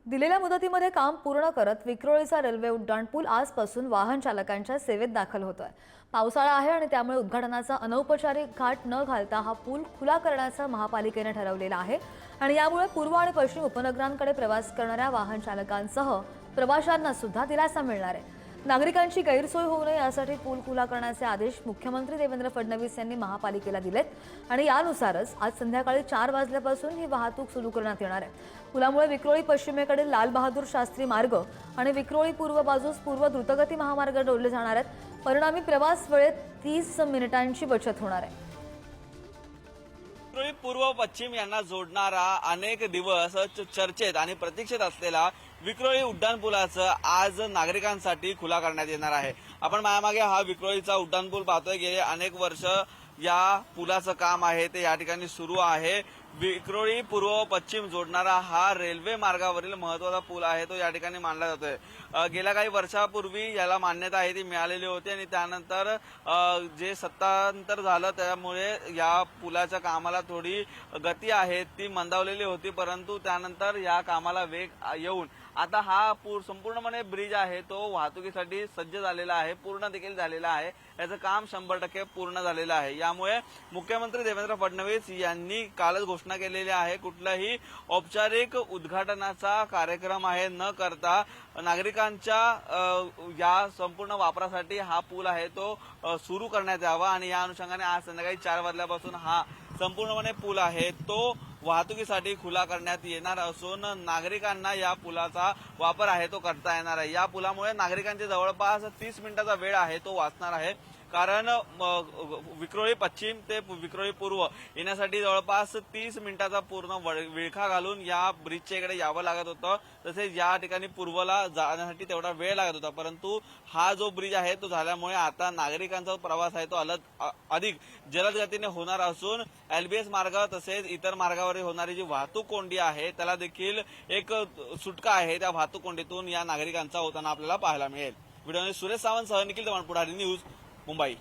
दिलेल्या मुदतीमध्ये काम पूर्ण करत विक्रोळीचा रेल्वे उड्डाणपूल आजपासून वाहन चालकांच्या सेवेत दाखल होतोय। पावसाळा आहे आणि त्यामुळे उद्घाटनाचा अनौपचारिक घाट न घालता हा पूल खुला करण्याचं महापालिकेने ठरवलेलं आहे आणि यामुळे पूर्व आणि पश्चिम उपनगरांकडे प्रवास करणाऱ्या वाहन चालकांसह प्रवाशांना सुद्धा दिलासा मिळणार आहे। नागरिकांची गैरसोय होऊ नये यासाठी पूल खुला करण्याचे आदेश मुख्यमंत्री देवेंद्र फडणवीस यांनी महापालिकेला दिलेत आणि यानुसारच आज संध्याकाळी 4 वाजल्यापासून ही वाहतूक सुरू करण्यात येणार आहे। पुलामुळे विक्रोळी पश्चिमेकडील लाल बहादूर शास्त्री मार्ग आणि विक्रोळी पूर्व बाजूस पूर्व द्रुतगती महामार्ग जोडले जाणार आहेत। परिणामी प्रवास वेळेत 30 मिनिटांची बचत होणार आहे। विक्रोळी पूर्व पश्चिम यांना जोडणारा अनेक दिवस चर्चेत आणि प्रतीक्षेत असलेला विक्रोळी उड्डाणपुलाचं आज नागरिकांसाठी खुला करण्यात येणार आहे। आपण माझ्यामागे हा विक्रोळीचा उड्डाणपूल पाहतोय। गेले अनेक वर्ष या पुलाचं काम आहे ते या ठिकाणी सुरू आहे। विक्रोळी पूर्व पश्चिम जोडणारा हा रेल्वे मार्गावरील महत्त्वाचा पूल आहे तो या ठिकाणी मानला जातोय। गेल्या काही वर्षापूर्वी याला मान्यता आहे ती मिळालेली होती आणि त्यानंतर जे सत्तांतर झालं त्यामुळे या पुलाच्या कामाला थोडी गती आहे ती मंदावलेली होती, परंतु त्यानंतर या कामाला वेग येऊन आता हा संपूर्णपणे ब्रिज आहे तो वाहतुकीसाठी सज्ज झालेला आहे, पूर्ण देखील झालेला आहे। याचं काम 100% पूर्ण झालेलं आहे। यामुळे मुख्यमंत्री देवेंद्र फडणवीस यांनी कालच घोषणा केलेली आहे, कुठलाही औपचारिक उद्घाटनाचा कार्यक्रम आहे न करता नागरिकांच्या या संपूर्ण वापरासाठी हा पूल आहे तो सुरू करण्यात यावा आणि या अनुषंगाने आज संध्याकाळी 4 वाजल्यापासून हा संपूर्णपणे पूल आहे तो वाहतुकीसाठी खुला करण्यात येणार असून नागरिकांना या पुलाचा वापर आहे तो करता येणार आहे। या पुलामुळे नागरिकांचे जवळपास 30 मिनिटाचा वेळ आहे तो वाचणार आहे, कारण विक्रोळी पश्चिम ते विक्रोळी पूर्व येण्यासाठी जवळपास 30 मिनिटाचा पूर्ण विळखा घालून या ब्रिजच्या इकडे यावं लागत होतं। तसेच या ठिकाणी पूर्वला जाण्यासाठी तेवढा वेळ लागत होता, परंतु हा जो ब्रिज आहे तो झाल्यामुळे आता नागरिकांचा प्रवास आहे तो अधिक जलद गतीने होणार असून LBS मार्ग तसेच इतर मार्गावर होणारी जी वाहतूक कोंडी आहे त्याला देखील एक सुटका आहे। त्या वाहतूक कोंडीतून या नागरिकांचा होताना आपल्याला पाहायला मिळेल। व्हिडिओ सुरेश सावंत सह निखिल दवण, पुढारी न्यूज, मुंबई।